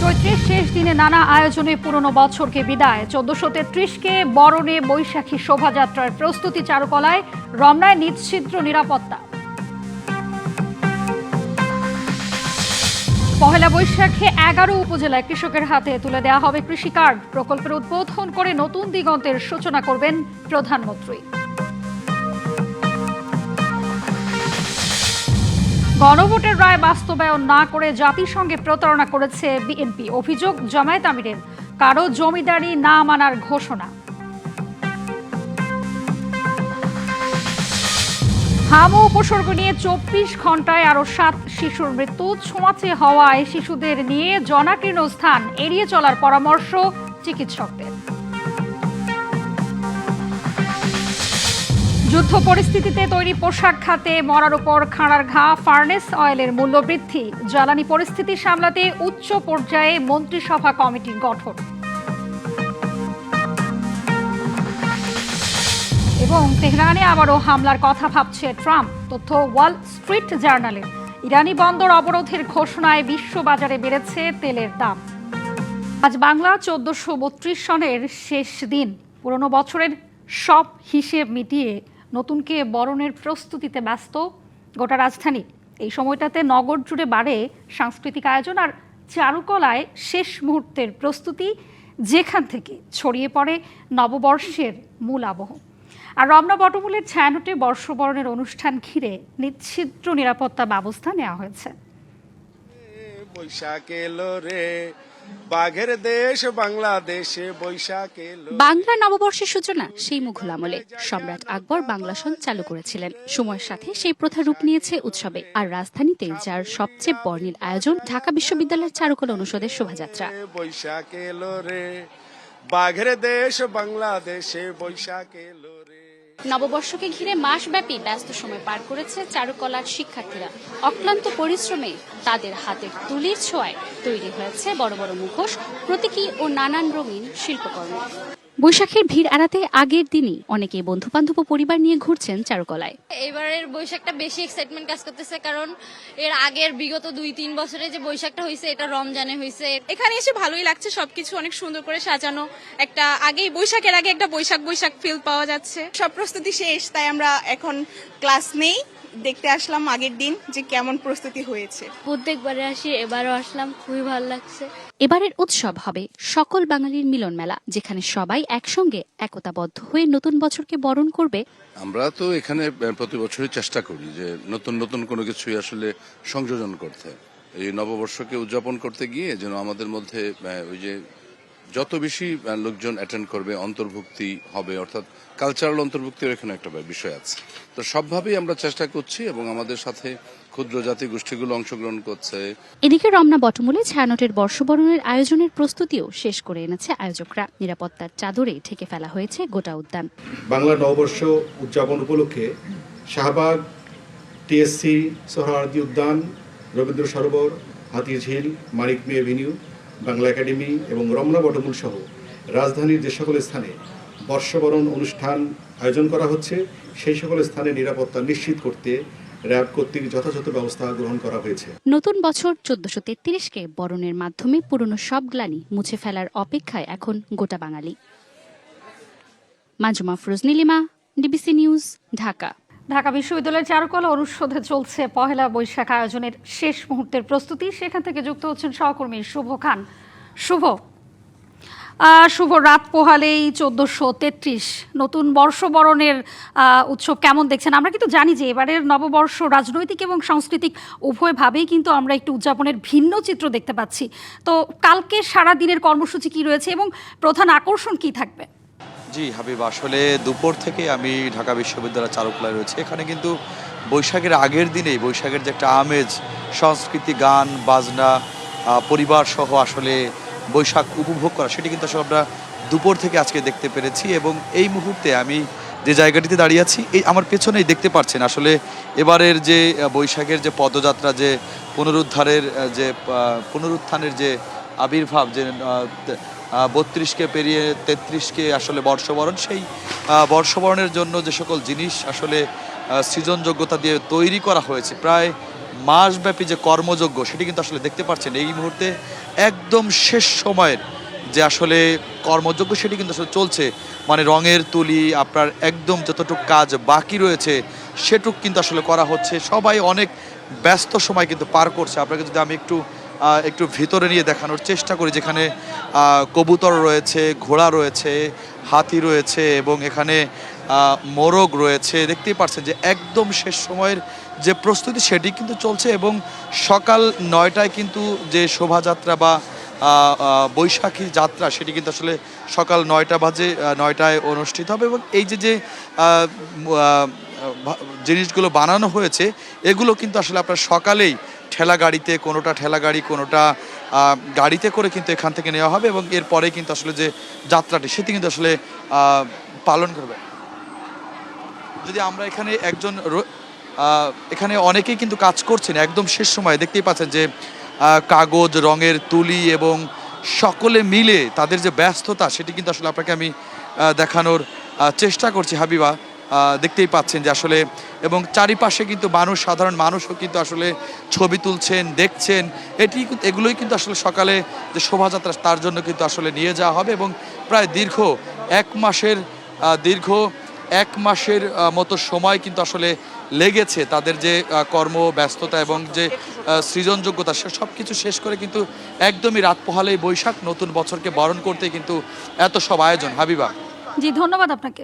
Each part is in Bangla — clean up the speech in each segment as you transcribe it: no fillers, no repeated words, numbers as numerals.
চৈত্রের শেষ দিনে নানা আয়োজনে পুরনো বছরকে বিদায়। 1433কে বরণে বৈশাখী শোভাযাত্রার প্রস্তুতি চারুকলায়, রমনায় নিশ্চিদ্র নিরাপত্তা। পহেলা বৈশাখে 11 উপজেলায় কৃষকের হাতে তুলে দেওয়া হবে কৃষি কার্ড। প্রকল্পের উদ্বোধন করে নতুন দিগন্তের সূচনা করবেন প্রধানমন্ত্রী। গণভোটের রায় বাস্তবায়ন না করে জাতিসংঘে প্রতারণা করেছে বিএনপি। অভিযোগ জামায়াত আমিরের কারো জমিদারি না মানার ঘোষণা। হামু উপসর্গ নিয়ে 24 ঘন্টায় আরো 7 শিশুর মৃত্যু। ছোঁয়াচে হওয়ায় শিশুদের নিয়ে জনাকীর্ণ স্থান এড়িয়ে চলার পরামর্শ চিকিৎসকদের। যুদ্ধ পরিস্থিতিতে তৈরি পোশাক খাতে মরার উপর খাঁড়ার ঘা। ফার্নেস অয়েলের মূল্য বৃদ্ধি। জ্বালানি পরিস্থিতি সামলাতে উচ্চ পর্যায়ে মন্ত্রিসভা কমিটির গঠন। এবং তেহরানে আবারও হামলার কথা ভাবছে ট্রাম্প। তথ্য ওয়াল স্ট্রিট জার্নালে। ইরানি বন্দর অবরোধের ঘোষণায় বিশ্ববাজারে বেড়েছে তেলের দাম। আজ বাংলা 1432 সনের শেষ দিন। পুরনো বছরের সব হিসেব মিটিয়ে নতুনকে বরণের প্রস্তুতিতে ব্যস্ত গোটা রাজধানী। এই সময়টাতে নগর জুড়ে বাড়ে সাংস্কৃতিক আয়োজন আর চারুকলায় শেষ মুহূর্তের প্রস্তুতি, যেখান থেকে ছড়িয়ে পড়ে নববর্ষের মূল আবহ। আর রমনা বটমূলের ছায়ানটে বর্ষবরণের অনুষ্ঠান ঘিরে নিশ্চিদ্র নিরাপত্তা ব্যবস্থা নেওয়া হয়েছে। বৈশাখ এলো রে, বাঘের দেশ বাংলাদেশে বৈশাখ এলো। বাংলা নববর্ষের সূচনা সেই মুঘল আমলে সম্রাট আকবর বাংলা সং চালু করেছিলেন। সময়ের সাথে সেই প্রথা রূপ নিয়েছে উৎসবে। আর রাজধানীতে যার সবচেয়ে বর্ণিল আয়োজন ঢাকা বিশ্ববিদ্যালয়ের চারুকলা অনুষদের শোভাযাত্রা। বৈশাখ এলো রে, বাঘের দেশ বাংলাদেশে বৈশাখ এলো রে। নববর্ষকে ঘিরে মাসব্যাপী ব্যস্ত সময় পার করেছে চারুকলার শিক্ষার্থীরা। অক্লান্ত পরিশ্রমে তাদের হাতের তুলির ছোঁয়ায় তৈরি হয়েছে বড় বড় মুখোশ, প্রতীকী ও নানান রঙিন শিল্পকর্ম। বৈশাখের ভিড় এড়াতে আগের দিনই অনেকেই বন্ধু বান্ধব ও পরিবার নিয়ে ঘুরছেন চারুকলায়। এবারের বৈশাখটা বেশি এক্সাইটমেন্ট কাজ করতেছে, কারণ এর আগের বিগত 2-3 বছরে যে বৈশাখটা হয়েছে এটা রমজানে হয়েছে। এখানে এসে ভালোই লাগছে, সবকিছু অনেক সুন্দর করে সাজানো। একটা আগেই বৈশাখের আগে একটা বৈশাখ বৈশাখ ফিল পাওয়া যাচ্ছে। সব প্রস্তুতি শেষ, তাই আমরা এখন ক্লাস নেই, দেখতে আসলাম আগের দিন যে কেমন প্রস্তুতি হয়েছে। প্রত্যেকবারে আসি, এবারও আসলাম, খুবই ভালো লাগছে। এবারের উৎসব হবে সকল বাঙালির মিলন মেলা, যেখানে সবাই একসঙ্গে একতাবদ্ধ হয়ে নতুন বছরকে বরণ করবে। আমরা তো এখানে প্রতি বছরই চেষ্টা করি যে নতুন নতুন কোনো কিছুই আসলে সংযোজন করতে। এই নববর্ষকে উদযাপন করতে গিয়ে যেন আমাদের মধ্যে ওই যে যত বেশি লোকজন অ্যাটেন্ড করবে, অন্তর্ভুক্তি হবে, অর্থাৎ কালচারাল অন্তর্ভুক্তির এখানে একটা বিষয় আছে। তো সবভাবেই আমরা চেষ্টা করছি এবং আমাদের সাথে ক্ষুদ্র জাতি গোষ্ঠীগুলো অংশগ্রহণ করছে। এদিকে রমনা বটমূলে ছায়ানটের বর্ষবরণের আয়োজনের প্রস্তুতিও শেষ করে এনেছে আয়োজকরা। নিরাপত্তার চাদরে ঢেকে ফেলা হয়েছে গোটা উদ্যান। বাংলা নববর্ষ উদযাপন উপলক্ষে শাহবাগ, টিএসসি, সোহরাওয়ার্দী উদ্যান, রবীন্দ্র সরোবর, হাতিঝিল, মানিক মিয়া এভিনিউ, বাংলা একাডেমি এবং রমনা বটমূল সহ রাজধানীর যে সকল স্থানে বর্ষবরণ অনুষ্ঠান আয়োজন করা হচ্ছে, সেই সকল স্থানে নিরাপত্তা নিশ্চিত করতে র্যাব কর্তৃক যথাযথ ব্যবস্থা গ্রহণ করা হয়েছে। নতুন বছর 1433কে বরণের মাধ্যমে পুরনো সব গ্লানি মুছে ফেলার অপেক্ষায় এখন গোটা বাঙালি। মাজুমা ফরোজ নীলিমা, ডিবিসি নিউজ, ঢাকা। ঢাকা বিশ্ববিদ্যালয়ের চারুকলা অনুষদে চলছে পহেলা বৈশাখ আয়োজনের শেষ মুহূর্তের প্রস্তুতি। সেখান থেকে যুক্ত হচ্ছেন সহকর্মী শুভ খান। শুভ, রাত পোহালেই 1433 নতুন বর্ষবরণের উৎসব কেমন দেখছেন? আমরা কিন্তু জানি যে এবারের নববর্ষ রাজনৈতিক এবং সাংস্কৃতিক উভয়ভাবেই কিন্তু আমরা একটু উদযাপনের ভিন্ন চিত্র দেখতে পাচ্ছি। তো কালকে সারা দিনের কর্মসূচি কি রয়েছে এবং প্রধান আকর্ষণ কি থাকবে? জি হাবিব, আসলে দুপুর থেকে আমি ঢাকা বিশ্ববিদ্যালয় চারুকলায় রয়েছে। এখানে কিন্তু বৈশাখের আগের দিনেই বৈশাখের যে একটা আমেজ, সংস্কৃতি, গান বাজনা, পরিবার সহ আসলে বৈশাখ উপভোগ করা, সেটি কিন্তু আসলে আমরা দুপুর থেকে আজকে দেখতে পেরেছি। এবং এই মুহূর্তে আমি যে জায়গাটিতে দাঁড়িয়ে আছি, এই আমার পেছনেই দেখতে পাচ্ছেন আসলে এবারের যে বৈশাখের যে পদযাত্রা, যে পুনরুত্থানের যে আবির্ভাব, যে 32কে পেরিয়ে 33কে আসলে বর্ষবরণ, সেই বর্ষবরণের জন্য যে সকল জিনিস আসলে সৃজনযোগ্যতা দিয়ে তৈরি করা হয়েছে, প্রায় মাসব্যাপী যে কর্মযজ্ঞ সেটি কিন্তু আসলে দেখতে পাচ্ছেন এই মুহূর্তে একদম শেষ সময়ের যে আসলে কর্মযজ্ঞ সেটি কিন্তু আসলে চলছে। মানে রঙের তুলি আপনার একদম যতটুকু কাজ বাকি রয়েছে সেটুক কিন্তু আসলে করা হচ্ছে। সবাই অনেক ব্যস্ত সময় কিন্তু পার করছে। আপনাকে যদি আমি একটু ভিতরে নিয়ে দেখানোর চেষ্টা করি, যেখানে কবুতর রয়েছে, ঘোড়া রয়েছে, হাতি রয়েছে এবং এখানে মোরগ রয়েছে। দেখতেই পাচ্ছেন যে একদম শেষ সময়ের যে প্রস্তুতি সেটি কিন্তু চলছে এবং সকাল 9টায় কিন্তু যে শোভাযাত্রা বা বৈশাখী যাত্রা সেটি কিন্তু আসলে সকাল 9টা বাজে 9টায় অনুষ্ঠিত হবে এবং এই যে জিনিসগুলো বানানো হয়েছে এগুলো কিন্তু আসলে আপনার সকালেই ঠেলা গাড়িতে, কোনোটা ঠেলা গাড়ি, কোনোটা গাড়িতে করে কিন্তু এখান থেকে নেওয়া হবে এবং এরপরে কিন্তু আসলে যে যাত্রাটি সেটি কিন্তু আসলে পালন করবে। যদি আমরা এখানে এখানে অনেকেই কিন্তু কাজ করছেন একদম শেষ সময়। দেখতেই পাচ্ছেন যে কাগজ, রঙের তুলি এবং সকলে মিলে তাদের যে ব্যস্ততা সেটি কিন্তু আসলে আপনাকে আমি দেখানোর চেষ্টা করছি হাবিবা। দেখতেই পাচ্ছেন যে আসলে এবং চারিপাশে কিন্তু সাধারণ মানুষও কিন্তু আসলে ছবি তুলছেন, দেখছেন। এগুলোই কিন্তু আসলে সকালে যে শোভাযাত্রা তার জন্য কিন্তু আসলে নিয়ে যাওয়া হবে এবং প্রায় দীর্ঘ এক মাসের মতো সময় কিন্তু আসলে লেগেছে তাদের যে কর্মব্যস্ততা এবং যে সৃজনযোগ্যতা সব কিছু শেষ করে কিন্তু একদমই রাত পোহালেই বৈশাখ নতুন বছরকে বরণ করতে কিন্তু এত সব আয়োজন। হাবিবা। জি, ধন্যবাদ আপনাকে।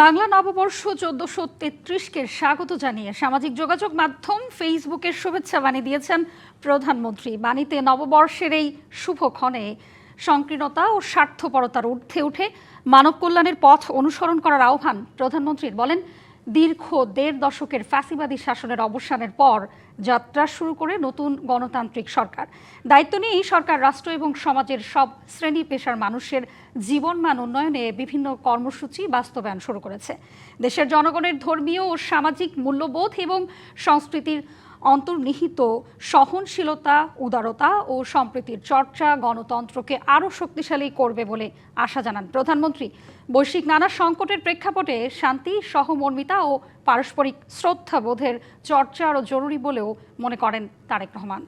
বাংলা নববর্ষ 1433কে স্বাগত জানিয়ে সামাজিক যোগাযোগ মাধ্যম ফেসবুকের শুভেচ্ছা বাণী দিয়েছেন প্রধানমন্ত্রী। বাণীতে নববর্ষের এই শুভক্ষণে সংকীর্ণতা ও স্বার্থপরতার ঊর্ধ্বে উঠে মানব কল্যাণের পথ অনুসরণ করার আহ্বান প্রধানমন্ত্রীর। বলেন, দীর্ঘ 1.5 দশকের ফ্যাসিবাদী শাসনের অবসানের পর যাত্রা শুরু করে নতুন গণতান্ত্রিক সরকার। দায়িত্ব নিয়েই সরকার রাষ্ট্র এবং সমাজের সব শ্রেণী পেশার মানুষের জীবনমান উন্নয়নে বিভিন্ন কর্মসূচি বাস্তবায়ন শুরু করেছে। দেশের জনগণের ধর্মীয় ও সামাজিক মূল্যবোধ এবং সংস্কৃতির অন্তর্নিহিত সহনশীলতা, উদারতা ও সম্প্রীতির চর্চা গণতন্ত্রকে আরও শক্তিশালী করবে বলে আশা জানান প্রধানমন্ত্রী। বৈশ্বিক নানা সংকটের প্রেক্ষাপটে শান্তি, সহমর্মিতা ও পারস্পরিক শ্রদ্ধাবোধের চর্চা আরও জরুরি বলেও মনে করেন তারেক রহমান।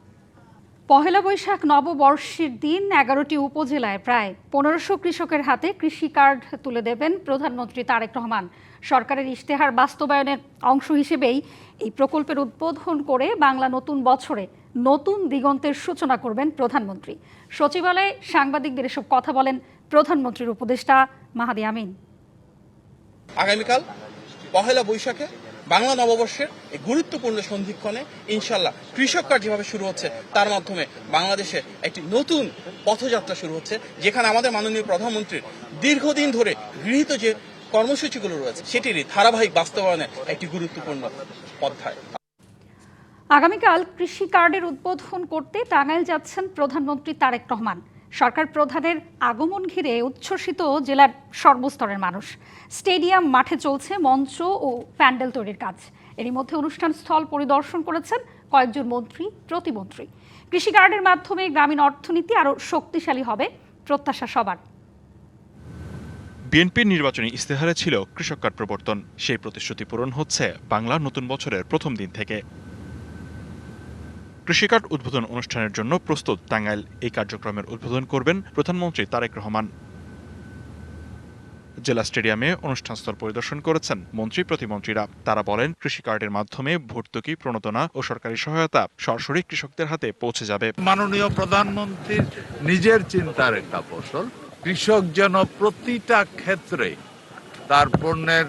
পহেলা বৈশাখ নববর্ষের দিন 11টি উপজেলায় প্রায় 1500 কৃষকের হাতে কৃষি কার্ড তুলে দেবেন প্রধানমন্ত্রী তারেক রহমান। সরকারের ইশতেহার বাস্তবায়নের অংশ হিসেবেই এই প্রকল্পের উদ্বোধন করে বাংলা নতুন বছরে নতুন দিগন্তের সূচনা করবেন প্রধানমন্ত্রী। সচিবালয়ে সাংবাদিকদের এসব কথা বলেন প্রধানমন্ত্রীর উপদেষ্টা মাহাদি আমিন। আগামীকাল পহেলা বৈশাখে বাংলা নববর্ষের এই গুরুত্বপূর্ণ সন্ধিক্ষণে ইনশাল্লাহ কৃষক কার্ড যেভাবে শুরু হচ্ছে তার মাধ্যমে বাংলাদেশে একটি নতুন পথযাত্রা শুরু হচ্ছে, যেখানে আমাদের মাননীয় প্রধানমন্ত্রীর দীর্ঘদিন ধরে গৃহীত যে কর্মসূচিগুলো রয়েছে সেটিরই ধারাবাহিক বাস্তবায়নের একটি গুরুত্বপূর্ণ অধ্যায়। আগামীকাল কৃষি কার্ডের উদ্বোধন করতে টাঙ্গাইল যাচ্ছেন প্রধানমন্ত্রী তারেক রহমান। সরকার প্রধানের আগমন ঘিরে উচ্ছ্বসিত জেলার সর্বস্তরের মানুষ। স্টেডিয়াম মাঠে চলছে মঞ্চ ও প্যান্ডেল তৈরির কাজ। এরই মধ্যে অনুষ্ঠান স্থল পরিদর্শন করেছেন কয়েকজন মন্ত্রী, প্রতিমন্ত্রী। কৃষি কার্ডের মাধ্যমে গ্রামীণ অর্থনীতি আরও শক্তিশালী হবে প্রত্যাশা সবার। বিএনপির নির্বাচনী ইস্তেহারে ছিল কৃষক কার্ড প্রবর্তন। সেই প্রতিশ্রুতি পূরণ হচ্ছে বাংলা নতুন বছরের প্রথম দিন থেকে। কৃষি কার্ড উদ্বোধন অনুষ্ঠানের জন্য প্রস্তুত টাঙ্গাইল। এই কার্যক্রমের উদ্বোধন করবেন প্রধানমন্ত্রী তারেক রহমান। জেলা স্টেডিয়ামে অনুষ্ঠানস্থল পরিদর্শন করেছেন মন্ত্রী, প্রতিমন্ত্রীরা। তারা বলেন, কৃষি কার্ডের মাধ্যমে ভর্তুকি, প্রণোদনা ও সরকারি সহায়তা সরাসরি কৃষকদের হাতে পৌঁছে যাবে। মাননীয় প্রধানমন্ত্রীর নিজের চিন্তার একটা ফসল। কৃষক যেন প্রতিটা ক্ষেত্রে তার পণ্যের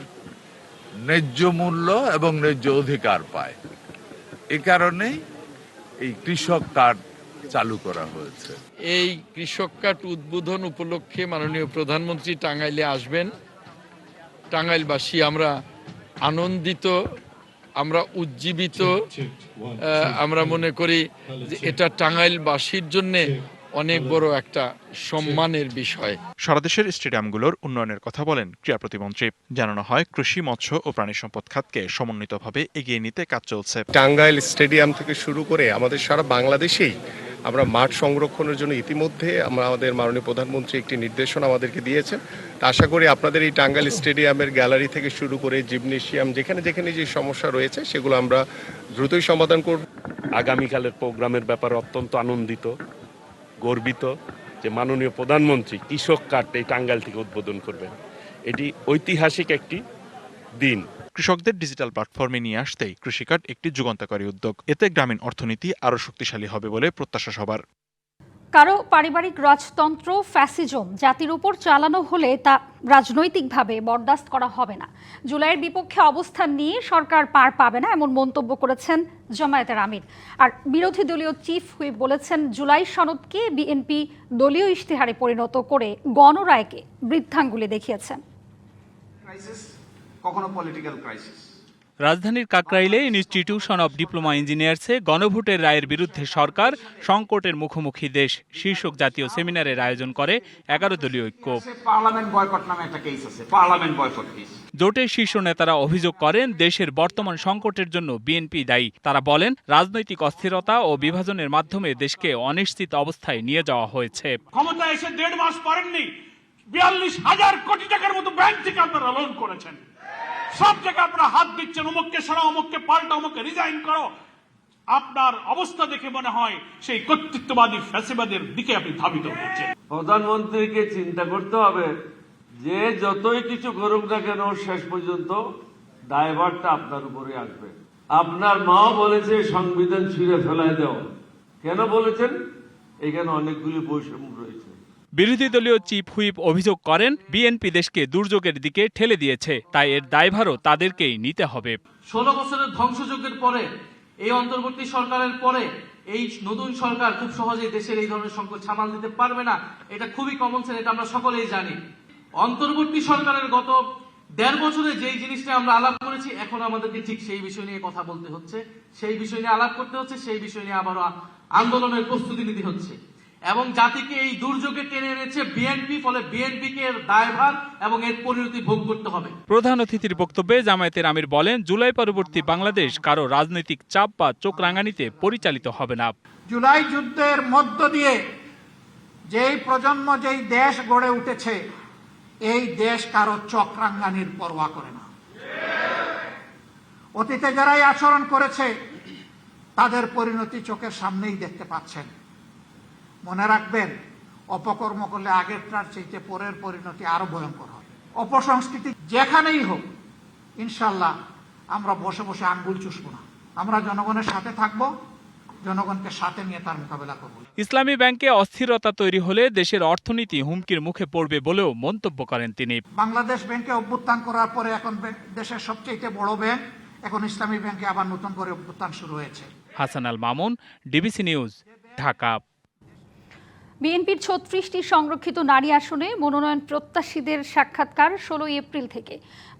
ন্যায্য মূল্য এবং ন্যায্য অধিকার পায়, এ কারণেই এই কৃষক কার্ড চালু করা হয়েছে। এই কৃষক কার্ড উদ্বোধন উপলক্ষে মাননীয় প্রধানমন্ত্রী টাঙ্গাইলে আসবেন। টাঙ্গাইলবাসী আমরা আনন্দিত, আমরা উজ্জীবিত। আমরা মনে করি যে এটা টাঙ্গাইলবাসীর জন্য অনেক বড় একটা সম্মানের বিষয়। সারা দেশের স্টেডিয়ামগুলোর উন্নয়নের কথা বলেন ক্রীড়া প্রতিমন্ত্রী। জানানো হয়, কৃষি, মৎস্য ও প্রাণী সম্পদ খাতকে সমন্বিতভাবে এগিয়ে নিতে কাজ চলছে। টাঙ্গাইল স্টেডিয়াম থেকে শুরু করে আমাদের সারা বাংলাদেশেই আমরা মাঠ সংরক্ষণের জন্য ইতিমধ্যে আমাদের মাননীয় প্রধানমন্ত্রী একটি নির্দেশনা আমাদেরকে দিয়েছেন। তা আশা করি আপনাদের এই টাঙ্গাইল স্টেডিয়ামের গ্যালারি থেকে শুরু করে জিমনেশিয়াম যেখানে যেখানে যে সমস্যা রয়েছে সেগুলো আমরা দ্রুতই সমাধান করব। আগামীকালের প্রোগ্রামের ব্যাপারে অত্যন্ত আনন্দিত, গর্বিত যে মাননীয় প্রধানমন্ত্রী কৃষক কার্ড এই টাঙ্গাইল থেকে উদ্বোধন করবেন। এটি ঐতিহাসিক একটি দিন। কৃষকদের ডিজিটাল প্ল্যাটফর্মে নিয়ে আসতেই কৃষিকার্ড একটি যুগান্তকারী উদ্যোগ। এতে গ্রামীণ অর্থনীতি আরও শক্তিশালী হবে বলে প্রত্যাশা সবার। কারো পারিবারিক রাজতন্ত্র, ফ্যাসিজম জাতির উপর চালানো হলে তা রাজনৈতিকভাবে বরদাস্ত করা হবে না। জুলাইয়ের বিপক্ষে অবস্থান নিয়ে সরকার পার পাবে না, এমন মন্তব্য করেছেন জামায়াতের আমির। আর বিরোধী দলীয় চিফ হুইপ বলেছেন, জুলাই সনদকে বিএনপি দলীয় ইশতেহারে পরিণত করে গণরায়কে বৃদ্ধাঙ্গুলি দেখিয়েছেন। কখনো পলিটিক্যাল ক্রাইসিস। রাজধানীর কাকরাইলে ইনস্টিটিউশন অব ডিপ্লোমা ইঞ্জিনিয়ার্সে গণভোটের রায়ের বিরুদ্ধে সরকার সংকটের মুখোমুখি দেশ শীর্ষক জাতীয় সেমিনারের আয়োজন করে 11 দলীয় ঐক্য। পার্লামেন্ট বয়কট নামে একটা কেস আছে, পার্লামেন্ট বয়কট কেস। জোটের শীর্ষ নেতারা অভিযোগ করেন, দেশের বর্তমান সংকটের জন্য বিএনপি দায়ী। তারা বলেন, রাজনৈতিক অস্থিরতা ও বিভাজনের মাধ্যমে দেশকে অনিশ্চিত অবস্থায় নিয়ে যাওয়া হয়েছে। ক্ষমতা এসে 1.5 মাস পারেননি, 42,000 কোটি টাকার মতো ব্যাংক থেকে আপনারা লোন করেছেন। সব জায়গায় আপনারা হাত দিচ্ছেন, অমুককে সরাও, অমুককে পাল্টা, অমুককে রিজাইন করো। আপনার অবস্থা দেখে মনে হয় সেই কর্তৃত্ববাদী ফ্যাসিবাদের দিকে আপনি ধাবিত হয়েছেন। প্রধানমন্ত্রীকে চিন্তা করতে হবে যে যতই কিছু করুক না কেন শেষ পর্যন্ত দায়ভারটা আপনার উপরে আসবে। আপনার মাও বলেছে সংবিধান ছিঁড়ে ফেলায় দাও। কেন বলেছেন? এখানে অনেকগুলি বৈষম্য রয়েছে। বিরোধী দলীয় চিফ হুইপ অভিযোগ করেন, বিএনপি দেশকে দুর্যোগের দিকে ঠেলে দিয়েছে, তাই এর দায়ভারও তাদেরকেই নিতে হবে। 16 বছরের ধ্বংসযজ্ঞের পরে, এই অন্তর্বর্তী সরকারের পরে এই নতুন সরকার খুব সহজেই দেশের এই ধরনের সংকট সামাল দিতে পারবে না। এটা খুবই কমন সেন্স, এটা আমরা সকলেই জানি। অন্তর্বর্তী সরকারের গত 1.5 বছরে যেই জিনিসটা আমরা আলাপ করেছি, এখন আমাদেরকে ঠিক সেই বিষয় নিয়ে কথা বলতে হচ্ছে, সেই বিষয় নিয়ে আলাপ করতে হচ্ছে, সেই বিষয় নিয়ে আবারও আন্দোলনের প্রস্তুতি নিতে হচ্ছে। এবং জাতিকে এই দুর্যোগে টেনে এনেছে বিএনপি, ফলে বিএনপিকে এর দায়ভার এবং এর পরিণতি ভোগ করতে হবে। প্রধান অতিথির বক্তব্যে জামায়াতের আমির বলেন, জুলাই পরবর্তী বাংলাদেশ কারো রাজনৈতিক চাপ বা চোখ রাঙানিতে পরিচালিত হবে না। জুলাই যুদ্ধের মধ্য দিয়ে যেই প্রজন্ম, যেই দেশ গড়ে উঠেছে, এই দেশ কারো চক্রাঙ্গানির পরোয়া করে না। অতীতে যারাই আচরণ করেছে তাদের পরিণতি চোখের সামনেই দেখতে পাচ্ছেন। মনে রাখবেন, অপকর্ম করলে আগেরটার চাইতে পরের পরিণতি আরো ভয়ঙ্কর হবে। অপসংস্কৃতি যেখানেই হোক, ইনশাল্লাহ আমরা বসে বসে আঙ্গুল চুষব না। আমরা জনগণের সাথে থাকব, জনগণকে সাথে নিয়ে তার মোকাবেলা করব। ইসলামী ব্যাংকে অস্থিরতা তৈরি হলে দেশের অর্থনীতি হুমকির মুখে পড়বে বলেও মন্তব্য করেন তিনি। বাংলাদেশ ব্যাংকে অভ্যুত্থান করার পরে এখন দেশের সবচেয়ে বড় ব্যাংক, এখন ইসলামী ব্যাংকে আবার নতুন করে অভ্যুত্থান শুরু হয়েছে। Hasan Al Mamun, DBC news, Dhaka. বিএনপির 36টি সংরক্ষিত নারী আসনে মনোনয়ন প্রত্যাশীদের সাক্ষাৎকার 16 এপ্রিল থেকে।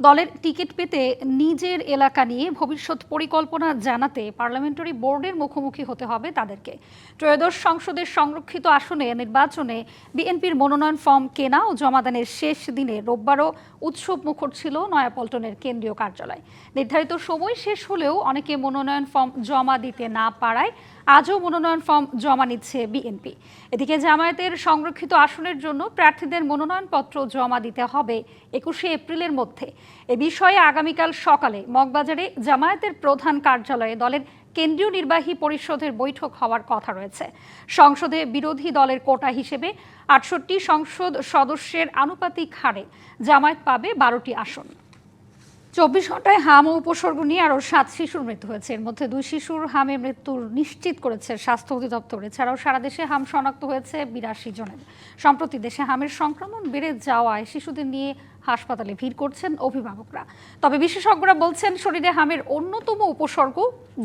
দলের টিকিট পেতে নিজের এলাকা নিয়ে ভবিষ্যৎ পরিকল্পনা জানাতে পার্লামেন্টারি বোর্ডের মুখোমুখি হতে হবে তাদেরকে। ত্রয়োদশ সংসদের সংরক্ষিত আসনে নির্বাচনে বিএনপির মনোনয়ন ফর্ম কেনা ও জমাদানের শেষ দিনে রোববারও উৎসব মুখর ছিল নয়াপল্টনের কেন্দ্রীয় কার্যালয়। নির্ধারিত সময় শেষ হলেও অনেকে মনোনয়ন ফর্ম জমা দিতে না পারায় আজও মনোনয়ন ফর্ম জমা নিচ্ছে বিএনপি। এদিকে জামায়াতের সংরক্ষিত আসনের জন্য প্রার্থীদের মনোনয়নপত্র জমা দিতে হবে 21 এপ্রিলের মধ্যে। এ বিষয়ে আগামীকাল সকালে মগবাজারে জামায়াতের প্রধান কার্যালয়ে দলের কেন্দ্রীয় নির্বাহী পরিষদের বৈঠক হওয়ার কথা রয়েছে। সংসদে বিরোধী দলের কোটা হিসেবে 68 সংসদ সদস্যের আনুপাতিক হারে জামায়াত পাবে 12টি আসন। 24 ঘন্টায় হাম ও উপসর্গ নিয়ে আরও 7 শিশুর মৃত্যু হয়েছে। এর মধ্যে 2 শিশুর হামে মৃত্যুর নিশ্চিত করেছে স্বাস্থ্য অধিদপ্তর। এছাড়াও সারা দেশে হাম শনাক্ত হয়েছে 82 জনের। সম্প্রতি দেশে হামের সংক্রমণ বেড়ে যাওয়ায় শিশুদের নিয়ে হাসপাতালে ভিড় করছেন অভিভাবকরা। তবে বিশেষজ্ঞরা বলছেন, শরীরে হামের অন্যতম উপসর্গ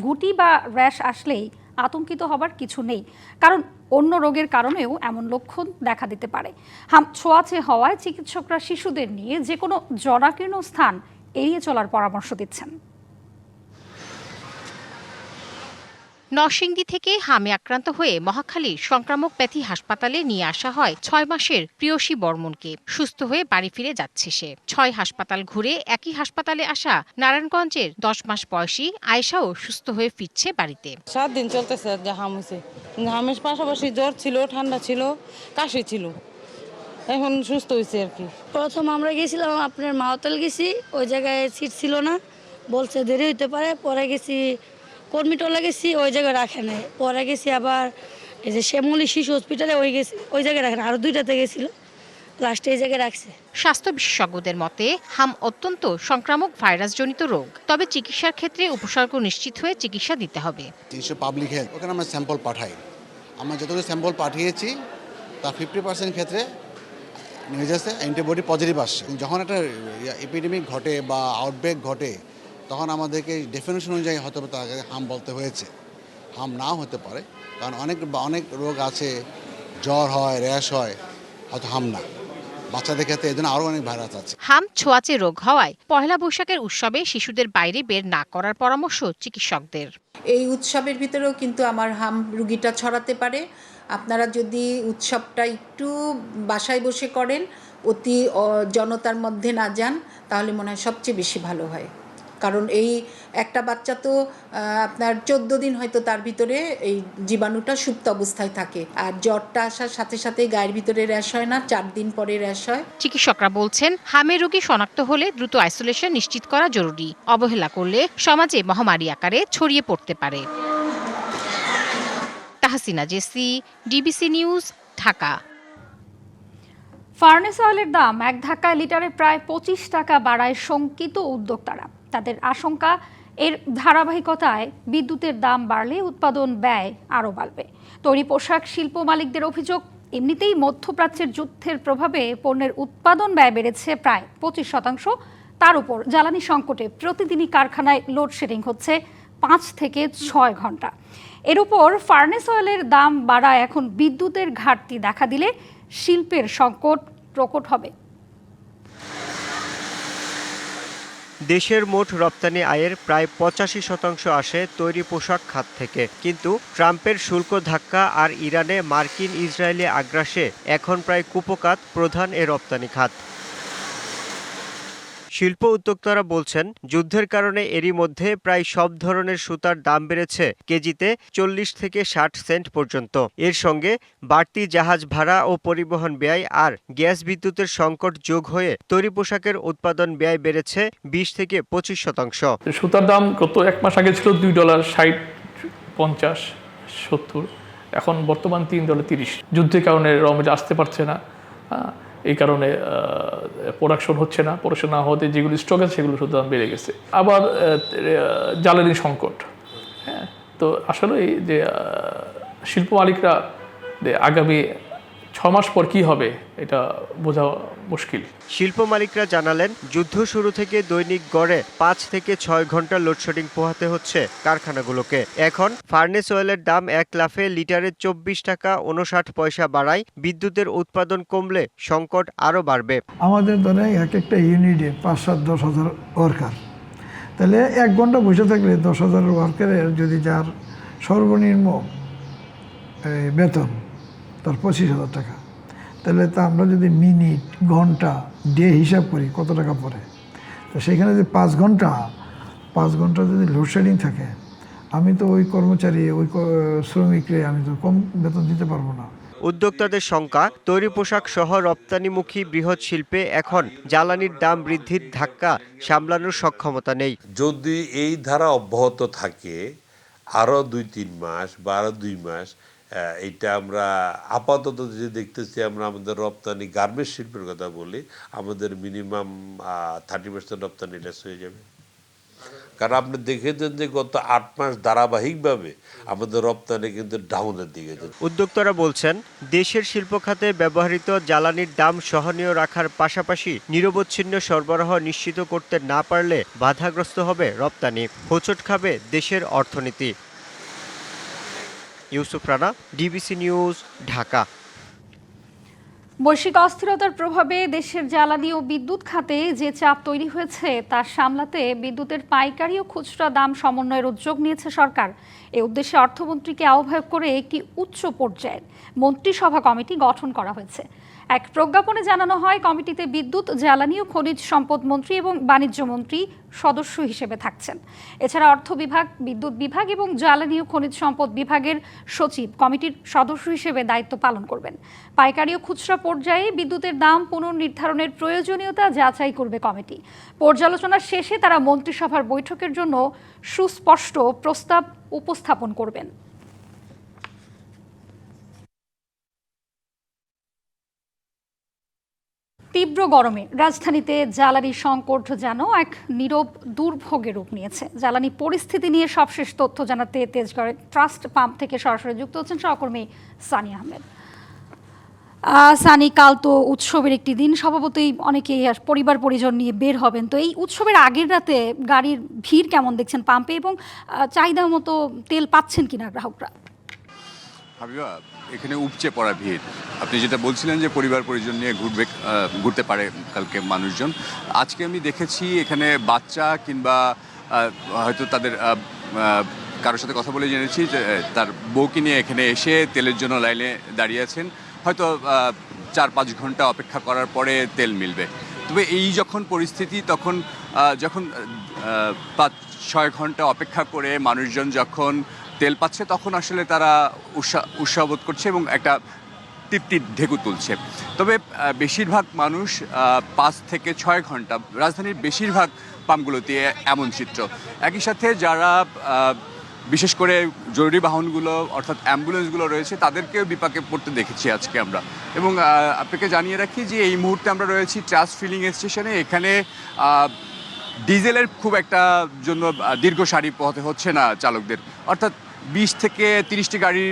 গুটি বা র্যাশ আসলেই আতঙ্কিত হবার কিছু নেই, কারণ অন্য রোগের কারণেও এমন লক্ষণ দেখা দিতে পারে। হাম ছোঁয়াচে হওয়ায় চিকিৎসকরা শিশুদের নিয়ে যে কোনো জরাকীর্ণ স্থান এড়িয়ে চলার পরামর্শ দিচ্ছেন। নরসিংদী থেকে হামে আক্রান্ত হয়ে মহাখালীর সংক্রামক ব্যাধি হাসপাতালে নিয়ে আসা হয় 6 মাসের প্রিয়সী বর্মনকে। সুস্থ হয়ে বাড়ি ফিরে যাচ্ছে সে। 6 হাসপাতাল ঘুরে একই হাসপাতালে আসা নারায়ণগঞ্জের 10 মাস বয়সী আয়েশাও সুস্থ হয়ে ফিরছে বাড়িতে। 7 দিন চলতেছে যে হাম হয়েছে। হামের পাশাপাশি জ্বর ছিল, ঠান্ডা ছিল, কাশি ছিল। এখন সুস্থ হয়েছে আর কি। প্রথম আমরা গেছিলাম আপনার মাওতাল গেছি, ওই জায়গায় সিট ছিল না, বলছে দেরি হইতে পারে। পরে গেছি কর্মীটলা গেছি, ওই জায়গায় রাখে নাই। পরে গেছি আবার এই যে শ্যামলী শিশু হসপিটালে, ওই জায়গায় রাখে না, আরো 2টাতে গেছিল, লাস্টে এই জায়গায় রাখছে। স্বাস্থ্য বিশেষজ্ঞদের মতে হাম অত্যন্ত সংক্রামক ভাইরাসজনিত রোগ, তবে চিকিৎসার ক্ষেত্রে উপসর্গ নিশ্চিত হয়ে চিকিৎসা দিতে হবে। পাবলিক হেলথ, ওখানে আমরা স্যাম্পল পাঠাই। আমরা যতগুলো স্যাম্পল পাঠিয়েছি তা 50% ক্ষেত্রে নিয়ে যাচ্ছে অ্যান্টিবডি পজিটিভ আসছে। যখন একটা এপিডেমিক ঘটে বা আউটব্রেক ঘটে তখন আমাদেরকে ডেফিনেশন অনুযায়ী হয়তো তাকে হাম বলতে হয়েছে, হাম নাও হতে পারে, কারণ অনেক রোগ আছে, জ্বর হয়, র্যাশ হয়, হয়তো হাম না। বাচ্চাদের ক্ষেত্রে এই জন্য আরও অনেক ভাইরাস আছে। হাম ছোঁয়াচে রোগ হওয়ায় পহেলা বৈশাখের উৎসবে শিশুদের বাইরে বের না করার পরামর্শ চিকিৎসকদের। এই উৎসবের ভিতরেও কিন্তু আমার হাম রোগীটা ছড়াতে পারে। আপনারা যদি উৎসবটা একটু বাসায় বসে করেন, অতি জনতার মধ্যে না যান, তাহলে মনে হয় সবচেয়ে বেশি ভালো হয়। কারণ এই একটা বাচ্চা তো আপনার 14 দিন হয়তো তার ভিতরে এই জীবাণুটা সুপ্ত অবস্থায় থাকে, আর জ্বরটা আসার সাথে সাথে গায়ের ভিতরে র্যাশ হয় না, 4 দিন পরে র্যাশ হয়। চিকিৎসকরা বলছেন হামের রোগী শনাক্ত হলে দ্রুত আইসোলেশন নিশ্চিত করা জরুরি। অবহেলা করলে সমাজে মহামারী আকারে ছড়িয়ে পড়তে পারে। তাহসিনা জেসি, ডিবিসি নিউজ, ঢাকা। ফার্নেস অয়েলের দাম এক ধাক্কায় লিটারে প্রায় 25 টাকা বাড়ায় শঙ্কিত উদ্যোক্তারা। তাদের আশঙ্কা, এর ধারাবাহিকতায় বিদ্যুতের দাম বাড়লে উৎপাদন ব্যয় আরও বাড়বে। তৈরি পোশাক শিল্প মালিকদের অভিযোগ, এমনিতেই মধ্যপ্রাচ্যের যুদ্ধের প্রভাবে পণ্যের উৎপাদন ব্যয় বেড়েছে প্রায় 25%। তার উপর জ্বালানি সংকটে প্রতিদিনই কারখানায় লোডশেডিং হচ্ছে 5 থেকে 6 ঘন্টা। এর উপর ফার্নেস অয়েলের দাম বাড়ায় এখন বিদ্যুতের ঘাটতি দেখা দিলে শিল্পের সংকট প্রকট হবে। দেশের মোট রপ্তানি আয়ের প্রায় 85% আসে তৈরি পোশাক খাত থেকে, কিন্তু ট্রাম্পের শুল্ক ধাক্কা আর ইরানে মার্কিন ইসরায়েলি আগ্রাসে এখন প্রায় কুপোকাত প্রধান এ রপ্তানি খাত। শিল্প উদ্যোক্তারা বলছেন যুদ্ধের কারণে এরই মধ্যে প্রায় সব ধরনের সুতার দাম বেড়েছে কেজিতে 40 থেকে 60 সেন্ট পর্যন্ত। এর সঙ্গে বাড়তি জাহাজ ভাড়া ও পরিবহন ব্যয় আর গ্যাস বিদ্যুতের সংকট যোগ হয়ে তৈরি পোশাকের উৎপাদন ব্যয় বেড়েছে 20 থেকে 25%। সুতার দাম গত 1 মাস আগে ছিল $2.60, 50, 70, এখন বর্তমান $3.30। যুদ্ধের কারণে র মেটেরিয়াল আসতে পারছে না, এই কারণে প্রোডাকশন হচ্ছে না। প্রোডাকশন না হতে যেগুলো স্টক আছে সেগুলো শুধু দাম বেড়ে গেছে। আবার জ্বালানি সংকট। হ্যাঁ, তো আসলে এই যে শিল্প মালিকরা আগামী 6 মাস পর কি হবে এটা বোঝা মুশকিল। শিল্প মালিকরা জানালেন যুদ্ধ শুরু থেকে দৈনিক গড়ে 5 থেকে 6 ঘন্টা লোডশেডিং পোহাতে হচ্ছে কারখানাগুলোকে। এখন ফার্নেস অয়েলের দাম এক লাফে লিটারে 24 টাকা 59 পয়সা বাড়ায় বিদ্যুতের উৎপাদন কমলে সংকট আরও বাড়বে। আমাদের ধরে একটা ইউনিটে 5-7-10 হাজার ওয়ার্কার, তাহলে 1 ঘন্টা বসে থাকলে 10,000 ওয়ার্কারের যদি যার সর্বনিম্ন বেতন তার 25,000 টাকা, তাহলে তা আমরা যদি মিনিট, ঘন্টা, ডে হিসাব করি কত টাকা পড়ে, তো সেখানে যে 5 ঘন্টা যদি লোডশেডিং থাকে, আমি তো ওই কর্মচারী, ওই শ্রমিকরে আমি তো কম বেতন দিতে পারবো না। উদ্যোক্তাদের শঙ্কা, তৈরি পোশাক সহ রপ্তানিমুখী বৃহৎ শিল্পে এখন জ্বালানির দাম বৃদ্ধির ধাক্কা সামলানোর সক্ষমতা নেই। যদি এই ধারা অব্যাহত থাকে আরও 2-3 মাস বা আরও 2 মাস, এইটা আমরা আপাতত যে দেখতেছি, আমরা আমাদের রপ্তানি গার্মেন্টস শিল্পের কথা বলি, আমাদের মিনিমাম 30% রপ্তানি লেস হয়ে যাবে। কারণ আপনি দেখেছেন যে গত 8 মাস ধারাবাহিকভাবে আমাদের রপ্তানি কিন্তু ডাউনের দিকে যাচ্ছে। উদ্যোক্তারা বলছেন দেশের শিল্প খাতে ব্যবহৃত জ্বালানির দাম সহনীয় রাখার পাশাপাশি নিরবচ্ছিন্ন সরবরাহ নিশ্চিত করতে না পারলে বাধাগ্রস্ত হবে রপ্তানি, হোঁচট খাবে দেশের অর্থনীতি। Yusuf Rana, DBC news, Dhaka. বৈশ্বিক অস্থিরতার প্রভাবে দেশের জ্বালানি ও বিদ্যুৎ খাতে যে চাপ তৈরি হয়েছে তা সামলাতে বিদ্যুতের পাইকারি ও খুচরা দাম সমন্বয়ের উদ্যোগ নিয়েছে সরকার। এ উদ্দেশ্যে অর্থমন্ত্রীকে আহ্বায়ক করে একটি উচ্চ পর্যায়ের মন্ত্রিসভা কমিটি গঠন করা হয়েছে। এক প্রজ্ঞাপনে জানানো হয়, কমিটিতে বিদ্যুৎ, জ্বালানি ও খনিজ সম্পদ মন্ত্রী এবং বাণিজ্য মন্ত্রী সদস্য হিসেবে থাকছেন। এছাড়া অর্থ বিভাগ, বিদ্যুৎ বিভাগ এবং জ্বালানি ও খনিজ সম্পদ বিভাগের সচিব কমিটির সদস্য হিসেবে দায়িত্ব পালন করবেন। পাইকারি ও খুচরা পর্যায়ে বিদ্যুতের দাম পুনর্নির্ধারণের প্রয়োজনীয়তা যাচাই করবে কমিটি। পর্যালোচনার শেষে তারা মন্ত্রিসভার বৈঠকের জন্য সুস্পষ্ট প্রস্তাব উপস্থাপন করবেন। তীব্র গরমে রাজধানীতে জ্বালানি সংকট যেন এক নীরব দুর্ভোগের রূপ নিয়েছে। জ্বালানি পরিস্থিতি নিয়ে সবশেষ তথ্য জানাতে তেজগাঁওয়ের ট্রাস্ট পাম্প থেকে সরাসরি যুক্ত হচ্ছেন সহকর্মী সানি আহমেদ। সানি, কাল তো উৎসবের একটি দিন, স্বভাবতই অনেকেই পরিবার পরিজন নিয়ে বের হবেন। তো এই উৎসবের আগের রাতে গাড়ির ভিড় কেমন দেখছেন পাম্পে, এবং চাহিদা মতো তেল পাচ্ছেন কিনা গ্রাহকরা? হাবিবা, এখানে উপচে পড়া ভিড়। আপনি যেটা বলছিলেন যে পরিবার পরিজন নিয়ে ঘুরতে পারে কালকে মানুষজন, আজকে আমি দেখেছি এখানে বাচ্চা কিংবা হয়তো তাদের কারোর সাথে কথা বলে জেনেছি যে তার বউকে নিয়ে এখানে এসে তেলের জন্য লাইনে দাঁড়িয়ে আছেন। হয়তো 4-5 ঘন্টা অপেক্ষা করার পরে তেল মিলবে। তবে এই যখন পরিস্থিতি, তখন যখন 5-6 ঘন্টা অপেক্ষা করে মানুষজন যখন তেল পাচ্ছে, তখন আসলে তারা উৎসাহ বোধ করছে এবং একটা তৃপ্তির ঢেকু তুলছে। তবে বেশিরভাগ মানুষ 5 থেকে 6 ঘন্টা, রাজধানীর বেশিরভাগ পাম্পগুলোতে এমন চিত্র। একই সাথে যারা বিশেষ করে জরুরি বাহনগুলো অর্থাৎ অ্যাম্বুলেন্সগুলো রয়েছে, তাদেরকেও বিপাকে পড়তে দেখেছি আজকে আমরা। এবং আপনাকে জানিয়ে রাখি যে এই মুহূর্তে আমরা রয়েছি ট্রাস্ট ফিলিং স্টেশনে। এখানে ডিজেলের খুব একটা জন্য দীর্ঘ সারি পোহাতে হচ্ছে না চালকদের, অর্থাৎ 20 থেকে 30টি গাড়ি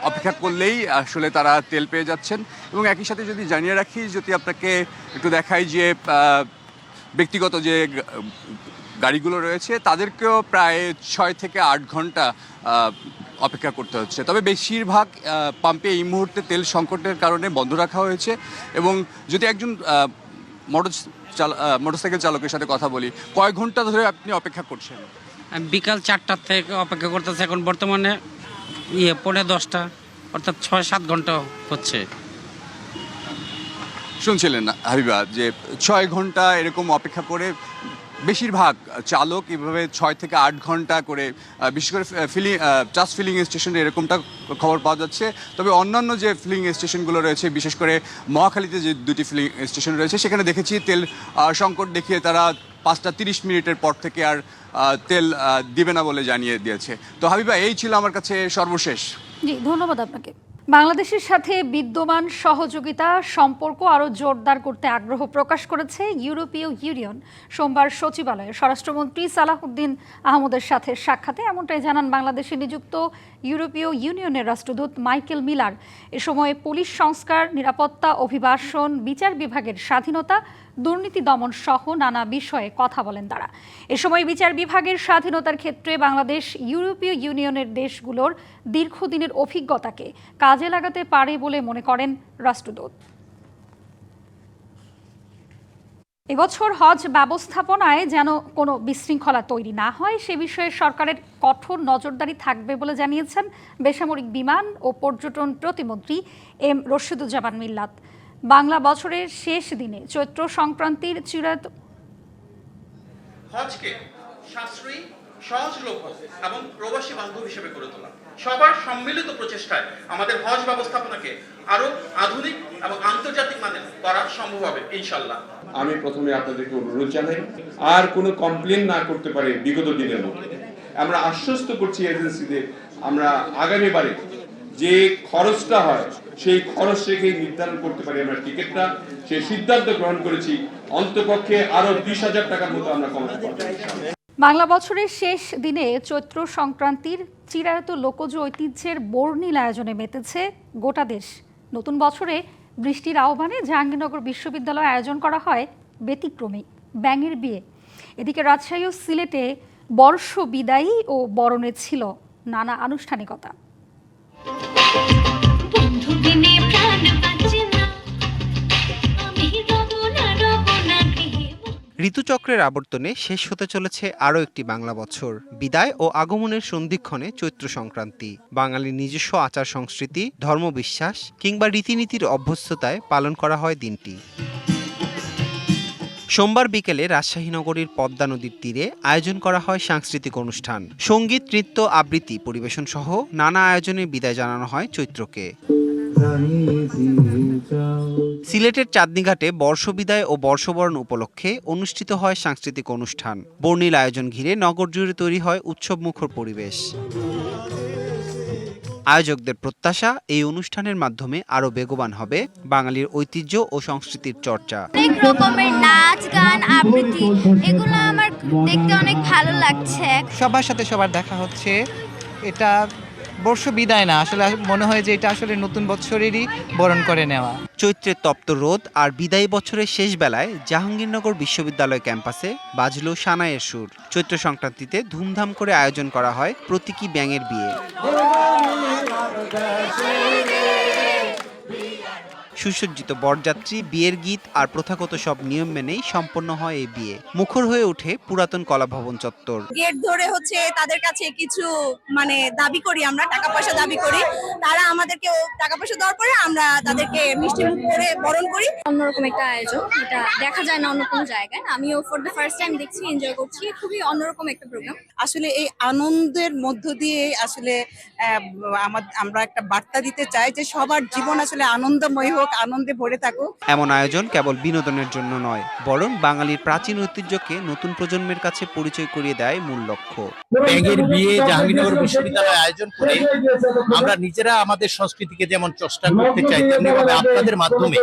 অপেক্ষা করলেই আসলে তারা তেল পেয়ে যাচ্ছেন। এবং একই সাথে যদি জানিয়ে রাখি, যদি আপনাকে একটু দেখাই যে ব্যক্তিগত যে গাড়িগুলো রয়েছে তাদেরকেও প্রায় 6 থেকে 8 ঘন্টা অপেক্ষা করতে হচ্ছে। তবে বেশিরভাগ পাম্পে এই মুহূর্তে তেল সংকটের কারণে বন্ধ রাখা হয়েছে। এবং যদি একজন মোটরসাইকেল চালকের সাথে কথা বলি, কয় ঘন্টা ধরে আপনি অপেক্ষা করছেন? বিকাল 4টার থেকে অপেক্ষা করতেছে, এখন বর্তমানে 10:30, অর্থাৎ 6-7 ঘন্টা হচ্ছে। শুনছিলেন হাবিবা যে 6 ঘন্টা এরকম অপেক্ষা করে বেশিরভাগ চালক এভাবে 6 থেকে 8 ঘন্টা করে, বিশেষ করে ট্রাস্ট ফিলিং স্টেশনে এরকমটা খবর পাওয়া যাচ্ছে। তবে অন্যান্য যে ফিলিং স্টেশনগুলো রয়েছে, বিশেষ করে মহাখালীতে যে 2টি ফিলিং স্টেশন রয়েছে, সেখানে দেখেছি তেল সংকট দেখিয়ে তারা 5টা 30 মিনিটের পর থেকে আর তেল দিবে না বলে জানিয়ে দিয়েছে। তো হাবিবা, এই ছিল আমার কাছে সর্বশেষ। জি, ধন্যবাদ আপনাকে। বাংলাদেশের সাথে বিদ্যমান সহযোগিতা সম্পর্ক আরও জোরদার করতে আগ্রহ প্রকাশ করেছে ইউরোপীয় ইউনিয়ন। সোমবার সচিবালয়ে স্বরাষ্ট্রমন্ত্রী সালাহউদ্দিন আহমদের সাথে সাক্ষাতে এমনটাই জানান বাংলাদেশে নিযুক্ত ইউরোপীয় ইউনিয়নের রাষ্ট্রদূত মাইকেল মিলার। এ সময় পুলিশ সংস্কার, নিরাপত্তা, অভিবাসন, বিচার বিভাগের স্বাধীনতা, দুর্নীতি দমন সহ নানা বিষয়ে কথা বলেন তারা। এ সময় বিচার বিভাগের স্বাধীনতার ক্ষেত্রে বাংলাদেশ ইউরোপীয় ইউনিয়নের দেশগুলোর দীর্ঘদিনের অভিজ্ঞতাকে কাজে লাগাতে পারে বলে মনে করেন রাষ্ট্রদূত। এবছর হজ ব্যবস্থাপনায় যেন কোনো বিশৃঙ্খলা তৈরি না হয় সে বিষয়ে সরকারের কঠোর নজরদারি থাকবে বলে জানিয়েছেন বেসামরিক বিমান ও পর্যটন প্রতিমন্ত্রী এম রশিদুজ্জামান মিল্লাত। বাংলা বছরের শেষ দিনে চৈত্র সংক্রান্তির চিরায়ত হজকে সাশ্রয়ী, সহজলভ্য এবং প্রবাসী বান্ধব হিসেবে গড়ে তোলা, সবার সম্মিলিত প্রচেষ্টায় আমাদের হজ ব্যবস্থাপনাকে আরো আধুনিক এবং আন্তর্জাতিক মানের করা সম্ভব হবে ইনশাআল্লাহ। আমি প্রথমে আপনাদেরকে অনুরোধ জানাই, আর কোনো কমপ্লেন না করতে পারে বিগত দিনের মতো। আমরা আশ্বস্ত করছি এজেন্সিদের, আমরা আগামীবারে যে খরচটা হয় সেই খরচ রেখেই নির্ধারণ করতে পারি আমরা টিকিটটা। সেই সিদ্ধান্ত গ্রহণ করেছি, অন্তপক্ষে আরো 20,000 টাকার মতো আমরা কমাতে পারবো। বাংলা বছরের শেষ দিনে চৈত্র সংক্রান্তির চিরায়ত লোকজ ঐতিহ্যের বর্ণিল আয়োজনে মেতেছে গোটা দেশ। নতুন বছরে বৃষ্টির আহ্বানে জাহাঙ্গীরনগর বিশ্ববিদ্যালয়ে আয়োজন করা হয় ব্যতিক্রমী ব্যাঙের বিয়ে। এদিকে রাজশাহী ও সিলেটে বর্ষ বিদায়ী ও বরণে ছিল নানা আনুষ্ঠানিকতা। ঋতুচক্রের আবর্তনে শেষ হতে চলেছে আরও একটি বাংলা বছর। বিদায় ও আগমনের সন্ধিক্ষণে চৈত্র সংক্রান্তি। বাঙালির নিজস্ব আচার সংস্কৃতি, ধর্মবিশ্বাস কিংবা রীতিনীতির অভ্যস্ততায় পালন করা হয় দিনটি। সোমবার বিকেলে রাজশাহী নগরীর পদ্মা নদীর তীরে আয়োজন করা হয় সাংস্কৃতিক অনুষ্ঠান। সঙ্গীত, নৃত্য, আবৃত্তি পরিবেশন সহ নানা আয়োজনে বিদায় জানানো হয় চৈত্রকে। সিলেটের চাঁদনীঘাটে বর্ষবিদায় ও বর্ষবরণ উপলক্ষে অনুষ্ঠিত হয় সাংস্কৃতিক অনুষ্ঠান। বর্ণিল আয়োজন ঘিরে নগর জুড়ে তৈরি হয় উৎসবমুখর পরিবেশ। আয়োজকদের প্রত্যাশা, এই অনুষ্ঠানের মাধ্যমে আরো বেগবান হবে বাঙালির ঐতিহ্য ও সংস্কৃতির চর্চা। অনেক রকমের নাচ, গান, আবৃত্তি, এগুলো আমার দেখতে অনেক ভালো লাগছে। সবার সাথে সবার দেখা হচ্ছে। এটা বর্ষ বিদায় না, আসলে মনে হয় যে এটা আসলে নতুন বছরেরই বরণ করে নেওয়া। চৈত্রের তপ্ত রোদ আর বিদায়ী বছরের শেষ বেলায় জাহাঙ্গীরনগর বিশ্ববিদ্যালয় ক্যাম্পাসে বাজলো সানাইয়ের সুর। চৈত্র সংক্রান্তিতে ধুমধাম করে আয়োজন করা হয় প্রতীকী ব্যাঙের বিয়ে। সুসজ্জিত বরযাত্রী, বিয়ের গীত আর প্রথাগত সব নিয়ম মেনেই সম্পন্ন হয় এই বিয়ে। মুখর হয়ে ওঠে পুরাতন কলাভবন চত্বর। গেট ধরে তাদের কাছে কিছু দাবি করি, আমরা টাকা পয়সা দাবি করি, তারা আমাদেরকে টাকা পয়সা দেওয়ার পরে আমরা তাদেরকে মিষ্টি মুখ করে বরণ করি। অন্যরকম একটা আয়োজন, এটা দেখা যায় না অন্য কোনো জায়গায়। আমিও ফর দ্য ফার্স্ট টাইম দেখছি, এনজয় করছি। খুবই অন্যরকম একটা প্রোগ্রাম। আসলে এই আনন্দের মধ্য দিয়ে আসলে আমরা একটা বার্তা দিতে চাই যে সবার জীবন আসলে আনন্দময় হোক, আনন্দে ভরে থাকুক। এমন আয়োজন কেবল বিনোদনের জন্য নয়, বরং বাঙালির প্রাচীন ঐতিহ্যকে নতুন প্রজন্মের কাছে পরিচয় করিয়ে দেয় মূল লক্ষ্য। ব্যাঙের বিয়ে জাহাঙ্গীরনগর বিশ্ববিদ্যালয়ে আয়োজন করে আমরা নিজেরা আমাদের সংস্কৃতিকে যেমন চর্চা করতে চাই, তেমনি ভাবে আপনাদের মাধ্যমে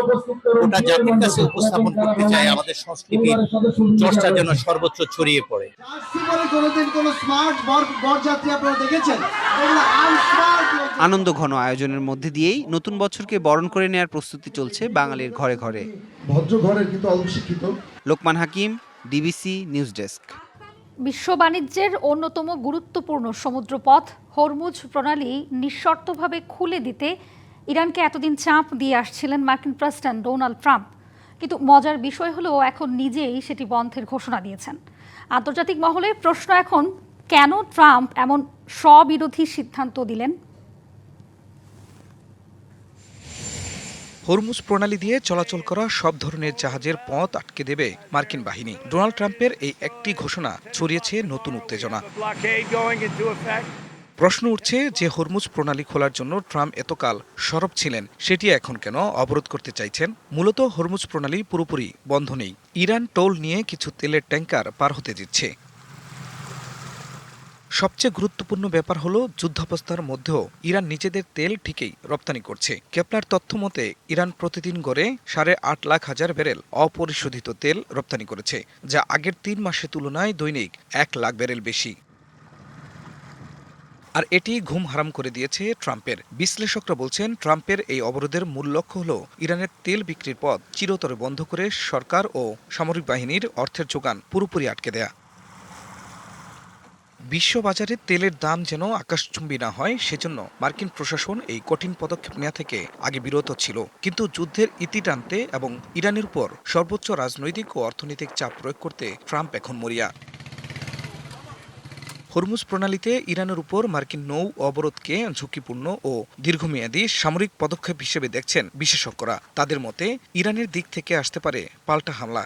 গোটা জাতির কাছে উপস্থাপন করতে চাই আমাদের সংস্কৃতির চর্চা যেন সর্বত্র ছড়িয়ে পড়ে। আনন্দ ঘন আয়োজনের মধ্যে দিয়েই নতুন বছরকে বরণ করে নেয়ার প্রস্তুতি চলছে বাঙালির ঘরে ঘরে। ভদ্র ঘরের কিন্তু অল্পশিক্ষিত। লোকমান হাকিম, ডিবিসি নিউজ ডেস্ক। বিশ্ব বাণিজ্যের অন্যতম গুরুত্বপূর্ণ সমুদ্রপথ হরমুজ প্রণালী নিঃশর্তভাবে খুলে দিতে ইরানকে এতদিন চাপ দিয়ে আসছিলেন মার্কিন প্রেসিডেন্ট ডোনাল্ড ট্রাম্প। কিন্তু মজার বিষয় হলো এখন নিজেই সেটি বন্ধের ঘোষণা দিয়েছেন। আন্তর্জাতিক মহলে প্রশ্ন এখন, কেন ট্রাম্প এমন স্ববিরোধী সিদ্ধান্ত দিলেন? হরমুজ প্রণালী দিয়ে চলাচল করা সব ধরনের জাহাজের পথ আটকে দেবে মার্কিন বাহিনী। ডোনাল্ড ট্রাম্পের এই একটি ঘোষণা ছড়িয়েছে নতুন উত্তেজনা। প্রশ্ন উঠছে যে হরমুজ প্রণালী খোলার জন্য ট্রাম্প এতকাল সরব ছিলেন, সেটি এখন কেন অবরোধ করতে চাইছেন? মূলত হরমুজ প্রণালী পুরোপুরি বন্ধ নেই। ইরান টোল নিয়ে কিছু তেলের ট্যাঙ্কার পার হতে দিচ্ছে। সবচেয়ে গুরুত্বপূর্ণ ব্যাপার হলো যুদ্ধাবস্থার মধ্যেও ইরান নিজেদের তেল ঠিকই রপ্তানি করছে। কেপলার তথ্য মতে ইরান প্রতিদিন গড়ে 8.5 লাখ ব্যারেল অপরিশোধিত তেল রপ্তানি করেছে, যা আগের 3 মাসের তুলনায় দৈনিক 1 লাখ ব্যারেল বেশি। আর এটি ঘুম হারাম করে দিয়েছে ট্রাম্পের। বিশ্লেষকরা বলছেন ট্রাম্পের এই অবরোধের মূল লক্ষ্য হল ইরানের তেল বিক্রির পথ চিরতরে বন্ধ করে সরকার ও সামরিক বাহিনীর অর্থের যোগান পুরোপুরি আটকে দেয়া। বিশ্ববাজারে তেলের দাম যেন আকাশচুম্বী না হয়, সেজন্য মার্কিন প্রশাসন এই কঠিন পদক্ষেপ নেওয়া থেকে আগে বিরত ছিল। কিন্তু যুদ্ধের ইতি টানতে এবং ইরানের উপর সর্বোচ্চ রাজনৈতিক ও অর্থনৈতিক চাপ প্রয়োগ করতে ট্রাম্প এখন মরিয়া। হরমুজ প্রণালীতে ইরানের উপর মার্কিন নৌ অবরোধকে ঝুঁকিপূর্ণ ও দীর্ঘমেয়াদী সামরিক পদক্ষেপ হিসেবে দেখছেন বিশেষজ্ঞরা। তাদের মতে ইরানের দিক থেকে আসতে পারে পাল্টা হামলা।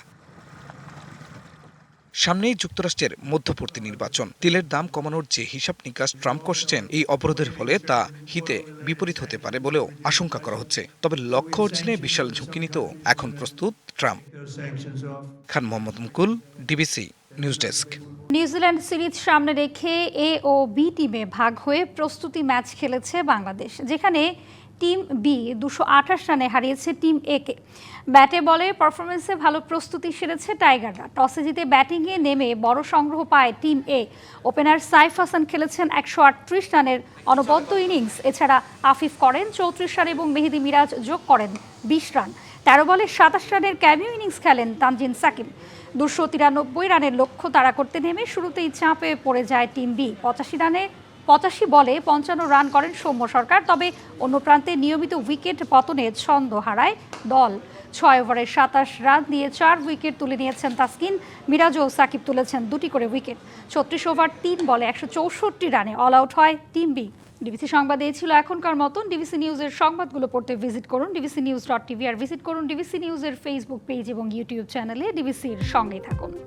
সামনেই যুক্তরাষ্ট্রের মধ্যবর্তী নির্বাচন। তেলের দাম কমানোর যে হিসাব নিকাশ ট্রাম্প করছেন, এই অবরোধের ফলে তা হিতে বিপরীত হতে পারে বলেও আশঙ্কা করা হচ্ছে। তবে লক্ষ্য অর্জনে বিশাল ঝুঁকি নিতেও এখন প্রস্তুত Trump. Khan Mohammad Mukul, DBC news desk. New Zealand series সামনে রেখে এ ও বি টিমে ভাগ হয়ে প্রস্তুতি ম্যাচ খেলেছে বাংলাদেশ, যেখানে টিম বি 228 রানে হারিয়েছে টিম এ কে। ব্যাটে বলে পারফরমেন্সে ভালো প্রস্তুতি সেরেছে টাইগাররা। টসে জিতে ব্যাটিংয়ে নেমে বড় সংগ্রহ পায় টিম এ। ওপেনার সাইফ হাসান খেলেছেন 138 রানের অনবদ্য ইনিংস। এছাড়া আফিফ করেন 34 রান এবং মেহেদি মিরাজ যোগ করেন 20 রান। 13 বলে 27 রানের ক্যামিও ইনিংস খেলেন তানজিন সাকিব। 293 রানের লক্ষ্য তাড়া করতে নেমে শুরুতেই চাপে পড়ে যায় টিম বি। 85 বলে 55 রান করেন সৌম্য সরকার। তবে অন্য প্রান্তে নিয়মিত উইকেট পতনে ছন্দ হারায় দল। 6 ওভারে 27 রান দিয়ে 4 উইকেট তুলে নিয়েছেন তাসকিন। মিরাজ ও সাকিব তুলেছেন 2টি করে উইকেট। 36 ওভার 3 বলে 164 রানে অল আউট হয় টিম বি। ডিবিসি সংবাদ এই ছিল এখনকার মতন। ডিবিসি নিউজের সংবাদগুলো পড়তে ভিজিট করুন dbcnews.tv আর ভিজিট করুন ডিবিসি নিউজের ফেসবুক পেজ এবং ইউটিউব চ্যানেলে। ডিবিসির সঙ্গেই থাকুন।